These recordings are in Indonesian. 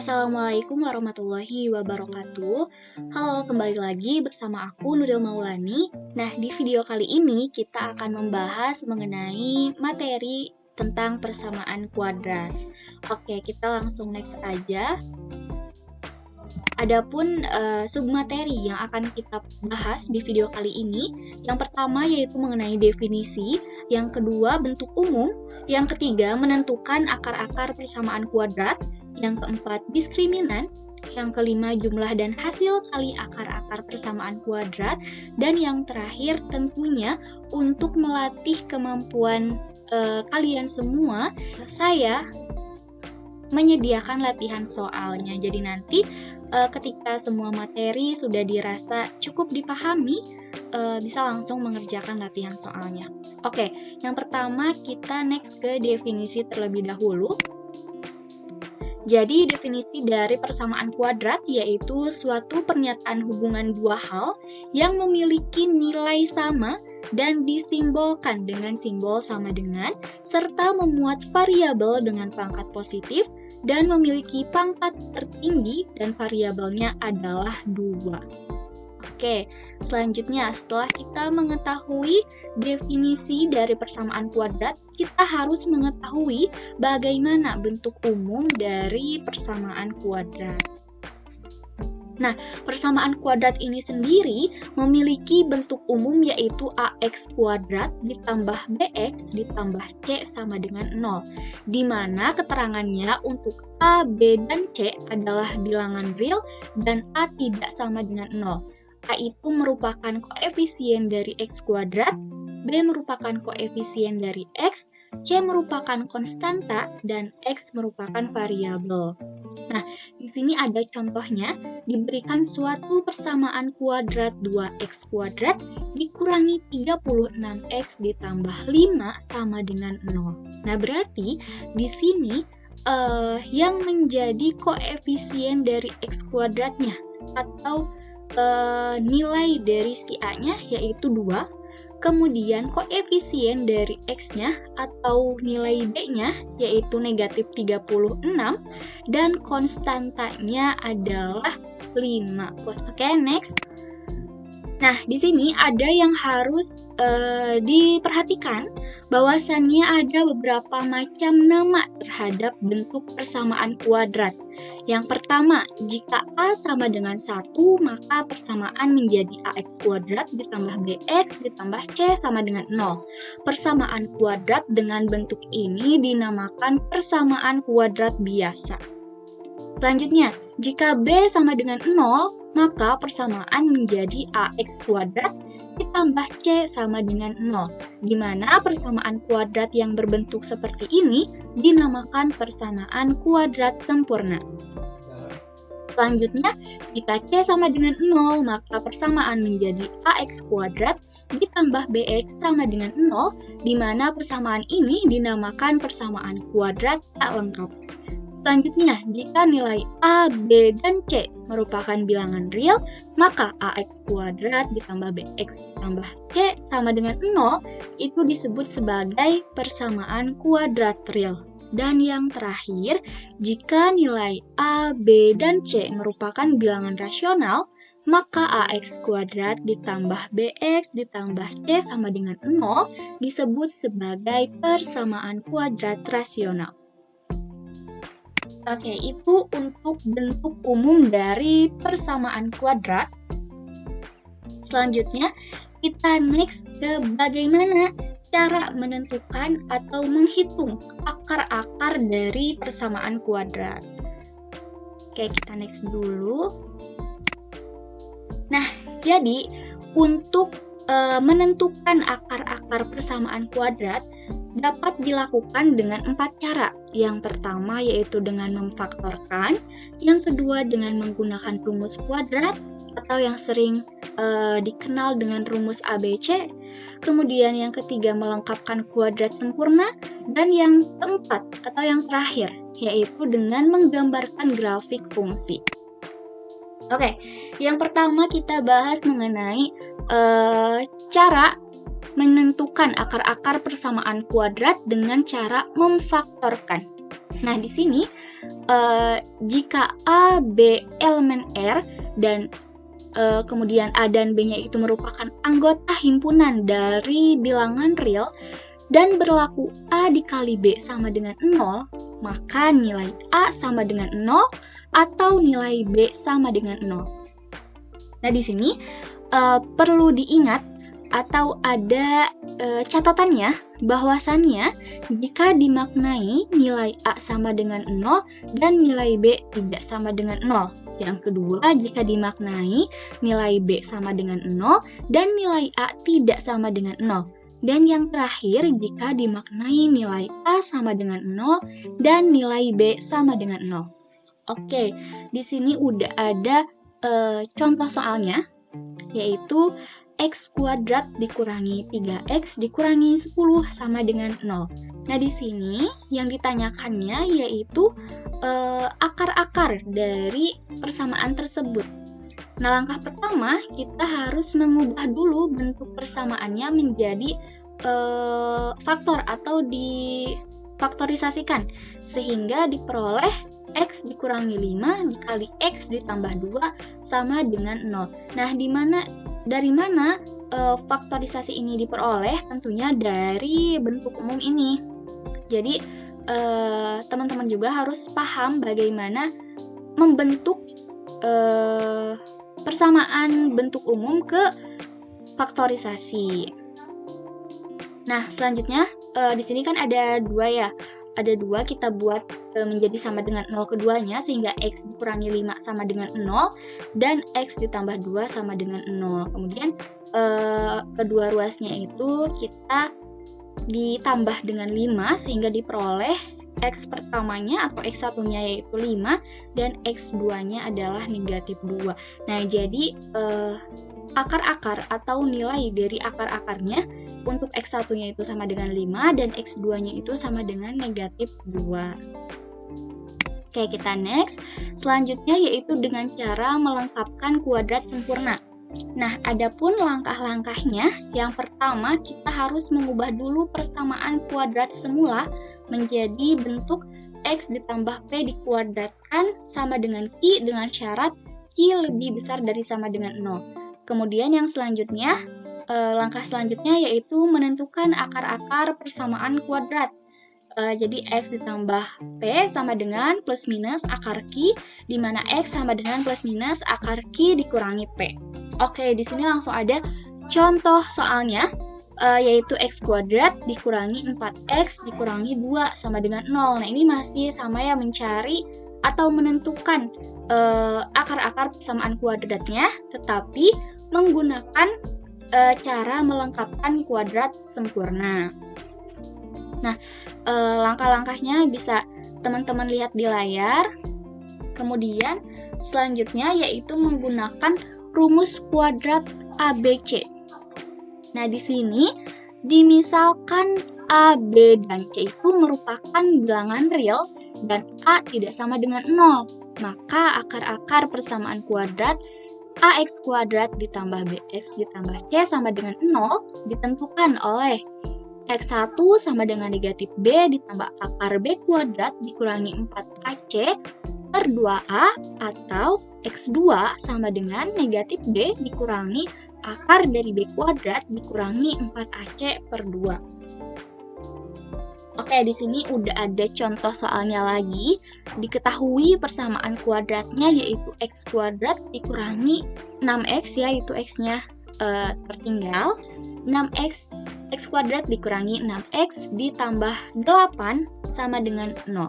Assalamualaikum warahmatullahi wabarakatuh. Halo, kembali lagi bersama aku Nuril Maulani. Nah, di video kali ini kita akan membahas mengenai materi tentang persamaan kuadrat. Oke, kita langsung next aja. Adapun submateri yang akan kita bahas di video kali ini, yang pertama yaitu mengenai definisi, yang kedua bentuk umum, yang ketiga menentukan akar-akar persamaan kuadrat, yang keempat diskriminan, yang kelima jumlah dan hasil kali akar-akar persamaan kuadrat, dan yang terakhir tentunya untuk melatih kemampuan kalian semua, saya menyediakan latihan soalnya. Jadi nanti ketika semua materi sudah dirasa cukup dipahami, bisa langsung mengerjakan latihan soalnya. Oke, yang pertama kita next ke definisi terlebih dahulu. Jadi definisi dari persamaan kuadrat yaitu suatu pernyataan hubungan dua hal yang memiliki nilai sama dan disimbolkan dengan simbol sama dengan, serta memuat variabel dengan pangkat positif dan memiliki pangkat tertinggi dan variabelnya adalah 2. Oke, selanjutnya setelah kita mengetahui definisi dari persamaan kuadrat, kita harus mengetahui bagaimana bentuk umum dari persamaan kuadrat. Nah, persamaan kuadrat ini sendiri memiliki bentuk umum yaitu ax kuadrat ditambah bx ditambah c sama dengan 0, di mana keterangannya untuk a, b, dan c adalah bilangan real dan a tidak sama dengan 0. A itu merupakan koefisien dari x kuadrat, B merupakan koefisien dari x, C merupakan konstanta, dan X merupakan variabel. Nah, di sini ada contohnya, diberikan suatu persamaan kuadrat 2x kuadrat dikurangi 36x ditambah 5 sama dengan 0. Nah, berarti di sini yang menjadi koefisien dari x kuadratnya atau nilai dari si A-nya yaitu 2, kemudian koefisien dari X-nya atau nilai B-nya yaitu negatif 36, dan konstantanya adalah 5. Oke, next. Nah, di sini ada yang harus diperhatikan, bahwasannya ada beberapa macam nama terhadap bentuk persamaan kuadrat. Yang pertama, jika A sama dengan 1, maka persamaan menjadi AX kuadrat ditambah BX ditambah C sama dengan 0. Persamaan kuadrat dengan bentuk ini dinamakan persamaan kuadrat biasa. Selanjutnya, jika B sama dengan 0, maka persamaan menjadi AX kuadrat ditambah C sama dengan 0, di mana persamaan kuadrat yang berbentuk seperti ini dinamakan persamaan kuadrat sempurna. Selanjutnya, jika C sama dengan 0, maka persamaan menjadi AX kuadrat ditambah BX sama dengan 0, di mana persamaan ini dinamakan persamaan kuadrat tak lengkap. Selanjutnya, jika nilai A, B, dan C merupakan bilangan real, maka AX kuadrat ditambah BX ditambah C sama dengan 0 itu disebut sebagai persamaan kuadrat real. Dan yang terakhir, jika nilai A, B, dan C merupakan bilangan rasional, maka AX kuadrat ditambah BX ditambah C sama dengan 0 disebut sebagai persamaan kuadrat rasional. Oke, itu untuk bentuk umum dari persamaan kuadrat. Selanjutnya, kita next ke bagaimana cara menentukan atau menghitung akar-akar dari persamaan kuadrat. Oke, kita next dulu. Nah, jadi untuk menentukan akar-akar persamaan kuadrat dapat dilakukan dengan 4 cara. Yang pertama yaitu dengan memfaktorkan, yang kedua dengan menggunakan rumus kuadrat atau yang sering dikenal dengan rumus ABC, kemudian yang ketiga melengkapkan kuadrat sempurna, dan yang keempat atau yang terakhir yaitu dengan menggambarkan grafik fungsi. Oke, yang pertama kita bahas mengenai cara menentukan akar-akar persamaan kuadrat dengan cara memfaktorkan. Nah, di sini jika A, B elemen R dan kemudian A dan B-nya itu merupakan anggota himpunan dari bilangan real dan berlaku A dikali B sama dengan 0, maka nilai A sama dengan 0 atau nilai B sama dengan 0. Nah, di sini perlu diingat atau ada catatannya bahwasannya jika dimaknai nilai A sama dengan 0 dan nilai B tidak sama dengan 0. Yang kedua, jika dimaknai nilai B sama dengan 0 dan nilai A tidak sama dengan 0. Dan yang terakhir, jika dimaknai nilai A sama dengan 0 dan nilai B sama dengan 0. Oke, di sini udah ada contoh soalnya, yaitu X kuadrat dikurangi 3X dikurangi 10 sama dengan 0. Nah, di sini yang ditanyakannya yaitu akar-akar dari persamaan tersebut. Nah, langkah pertama kita harus mengubah dulu bentuk persamaannya menjadi faktor atau difaktorisasikan sehingga diperoleh X dikurangi 5 dikali X ditambah 2 sama dengan 0. Nah, dari mana faktorisasi ini diperoleh? Tentunya dari bentuk umum ini. Jadi, teman-teman juga harus paham bagaimana membentuk persamaan bentuk umum ke faktorisasi. Nah, selanjutnya di sini kan ada 2 ya. Ada 2, kita buat menjadi sama dengan 0 keduanya, sehingga X dikurangi 5 sama dengan 0, dan X ditambah 2 sama dengan 0. Kemudian kedua ruasnya itu kita ditambah dengan 5, sehingga diperoleh X pertamanya atau X satunya yaitu 5, dan X 2-nya adalah negatif 2. Nah, jadi akar-akar atau nilai dari akar-akarnya untuk X1-nya itu sama dengan 5 dan X2-nya itu sama dengan negatif 2. Oke, kita next. Selanjutnya yaitu dengan cara melengkapkan kuadrat sempurna. Nah, adapun langkah-langkahnya, yang pertama kita harus mengubah dulu persamaan kuadrat semula menjadi bentuk X ditambah P dikuadratkan sama dengan Q dengan syarat Q lebih besar dari sama dengan 0. Kemudian yang selanjutnya, langkah selanjutnya yaitu menentukan akar-akar persamaan kuadrat. Jadi X ditambah P sama dengan plus minus akar Q, di mana X sama dengan plus minus akar Q dikurangi P. Oke, di sini langsung ada contoh soalnya, yaitu X kuadrat dikurangi 4X dikurangi 2 sama dengan 0. Nah, ini masih sama ya, mencari atau menentukan akar-akar persamaan kuadratnya, tetapi menggunakan cara melengkapkan kuadrat sempurna. Nah, langkah-langkahnya bisa teman-teman lihat di layar. Kemudian selanjutnya yaitu menggunakan rumus kuadrat ABC. Nah, di sini dimisalkan A, B, dan C itu merupakan bilangan real dan A tidak sama dengan 0. Maka akar-akar persamaan kuadrat AX kuadrat ditambah BX ditambah C sama dengan 0 ditentukan oleh X1 sama dengan negatif B ditambah akar B kuadrat dikurangi 4AC per 2A atau X2 sama dengan negatif B dikurangi akar dari B kuadrat dikurangi 4AC per 2. Oke, di sini udah ada contoh soalnya lagi. Diketahui persamaan kuadratnya yaitu X kuadrat dikurangi 6X ya, itu X-nya tertinggal. 6X X kuadrat dikurangi 6X ditambah 8 sama dengan 0.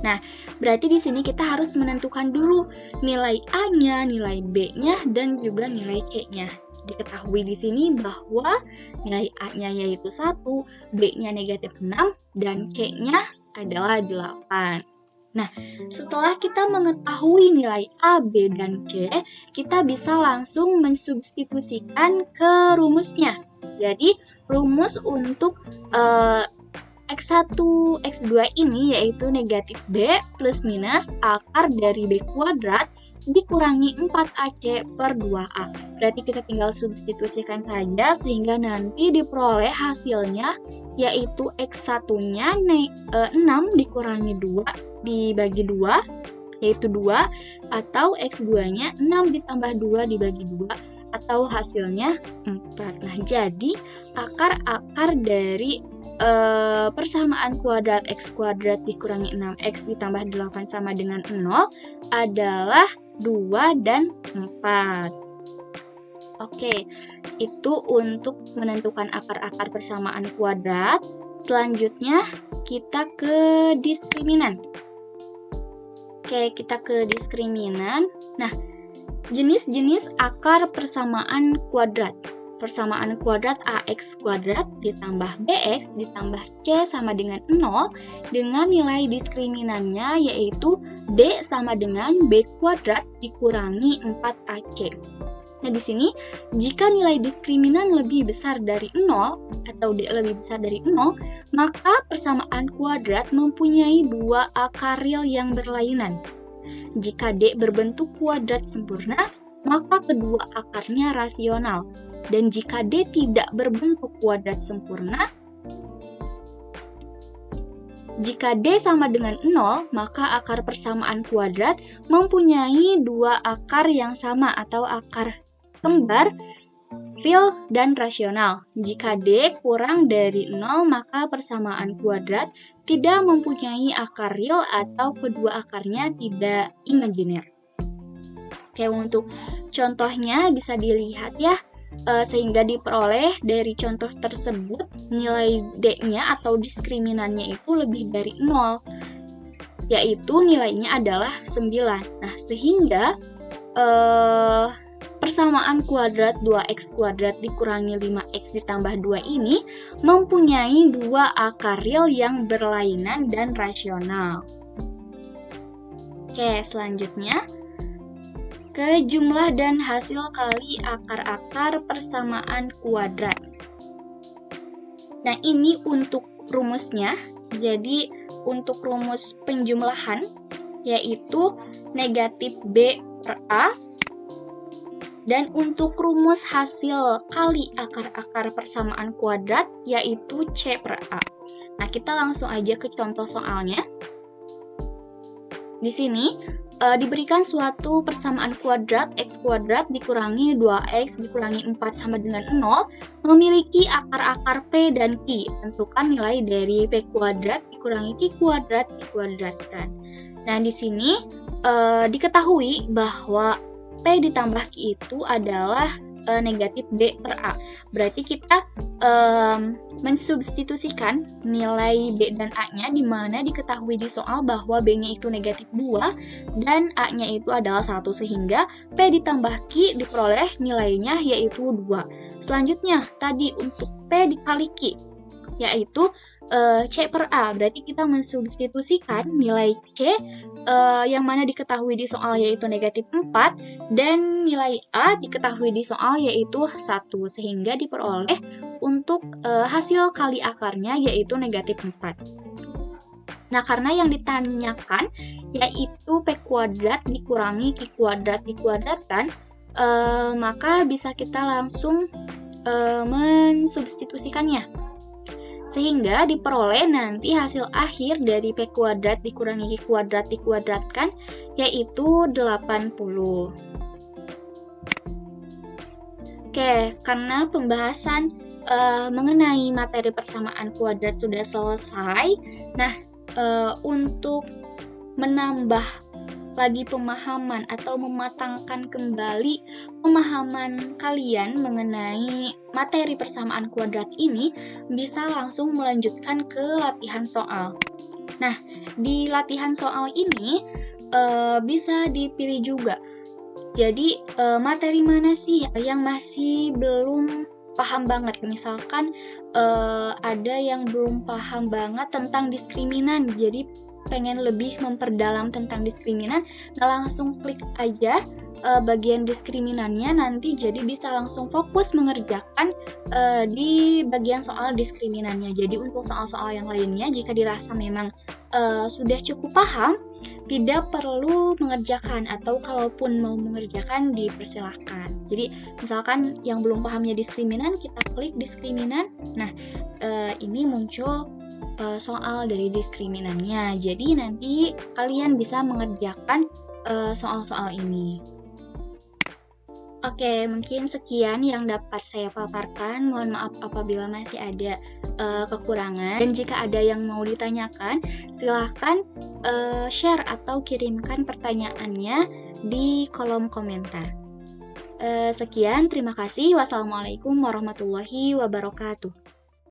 Nah, berarti di sini kita harus menentukan dulu nilai A-nya, nilai B-nya, dan juga nilai C-nya. Diketahui di sini bahwa nilai A-nya yaitu 1, B-nya negatif 6, dan C-nya adalah 8. Nah, setelah kita mengetahui nilai A, B, dan C, kita bisa langsung mensubstitusikan ke rumusnya. Jadi, rumus untuk X1, X2 ini yaitu negatif B plus minus akar dari B kuadrat dikurangi 4AC per 2A. Berarti kita tinggal substitusikan saja sehingga nanti diperoleh hasilnya yaitu X1-nya 6 dikurangi 2 dibagi 2 yaitu 2, atau X2-nya 6 ditambah 2 dibagi 2 atau hasilnya 4. Nah, jadi akar-akar dari persamaan kuadrat X kuadrat dikurangi 6X ditambah 8 sama dengan 0 adalah 2 dan 4. Oke, itu untuk menentukan akar-akar persamaan kuadrat. Selanjutnya kita ke diskriminan. Oke, kita ke diskriminan. Nah, jenis-jenis akar persamaan kuadrat. Persamaan kuadrat AX kuadrat ditambah BX ditambah C sama dengan 0 dengan nilai diskriminannya yaitu D sama dengan B kuadrat dikurangi 4AC. Nah, di sini jika nilai diskriminan lebih besar dari 0 atau D lebih besar dari 0, maka persamaan kuadrat mempunyai dua akar real yang berlainan. Jika D berbentuk kuadrat sempurna, maka kedua akarnya rasional. Dan jika D tidak berbentuk kuadrat sempurna, jika D sama dengan 0, maka akar persamaan kuadrat mempunyai dua akar yang sama atau akar kembar, real dan rasional. Jika D kurang dari 0, maka persamaan kuadrat tidak mempunyai akar real atau kedua akarnya tidak imajiner. Oke, untuk contohnya bisa dilihat ya, sehingga diperoleh dari contoh tersebut nilai D-nya atau diskriminannya itu lebih dari 0, yaitu nilainya adalah 9. Nah, sehingga persamaan kuadrat 2x kuadrat dikurangi 5x ditambah 2 ini mempunyai dua akar real yang berlainan dan rasional. Oke, selanjutnya ke jumlah dan hasil kali akar-akar persamaan kuadrat. Nah, ini untuk rumusnya. Jadi, untuk rumus penjumlahan yaitu negatif B per A. Dan untuk rumus hasil kali akar-akar persamaan kuadrat yaitu C per A. Nah, kita langsung aja ke contoh soalnya. Di sini diberikan suatu persamaan kuadrat X kuadrat dikurangi 2X dikurangi 4 sama dengan 0 memiliki akar-akar P dan Q. Tentukan nilai dari P kuadrat dikurangi Q kuadrat dikuadratkan. Nah, di sini diketahui bahwa P ditambah Q itu adalah negatif B per A. Berarti kita mensubstitusikan nilai B dan A-nya, di mana diketahui di soal bahwa B-nya itu negatif 2 dan A-nya itu adalah 1, sehingga P ditambah Q diperoleh nilainya yaitu 2. Selanjutnya, tadi untuk P dikali Q, yaitu C per A. Berarti kita mensubstitusikan nilai C yang mana diketahui di soal yaitu negatif 4 dan nilai A diketahui di soal yaitu 1, sehingga diperoleh untuk hasil kali akarnya yaitu negatif 4. Nah, karena yang ditanyakan yaitu P kuadrat dikurangi Q kuadrat dikuadratkan, maka bisa kita langsung mensubstitusikannya. Sehingga diperoleh nanti hasil akhir dari P kuadrat dikurangi Q kuadrat dikuadratkan yaitu 80. Oke, karena pembahasan mengenai materi persamaan kuadrat sudah selesai, nah untuk menambah lagi pemahaman atau mematangkan kembali pemahaman kalian mengenai materi persamaan kuadrat ini, bisa langsung melanjutkan ke latihan soal. Nah, di latihan soal ini bisa dipilih juga. Jadi, materi mana sih yang masih belum paham banget? Misalkan ada yang belum paham banget tentang diskriminan, jadi pengen lebih memperdalam tentang diskriminan, nah langsung klik aja bagian diskriminannya, nanti jadi bisa langsung fokus mengerjakan di bagian soal diskriminannya. Jadi untuk soal-soal yang lainnya, jika dirasa memang sudah cukup paham, tidak perlu mengerjakan, atau kalaupun mau mengerjakan dipersilahkan. Jadi misalkan yang belum pahamnya diskriminan, kita klik diskriminan, nah ini muncul soal dari diskriminannya. Jadi nanti kalian bisa mengerjakan soal-soal ini. Oke, mungkin sekian yang dapat saya paparkan. Mohon maaf apabila masih ada kekurangan. Dan jika ada yang mau ditanyakan, silahkan share atau kirimkan pertanyaannya di kolom komentar. Sekian, terima kasih. Wassalamualaikum warahmatullahi wabarakatuh.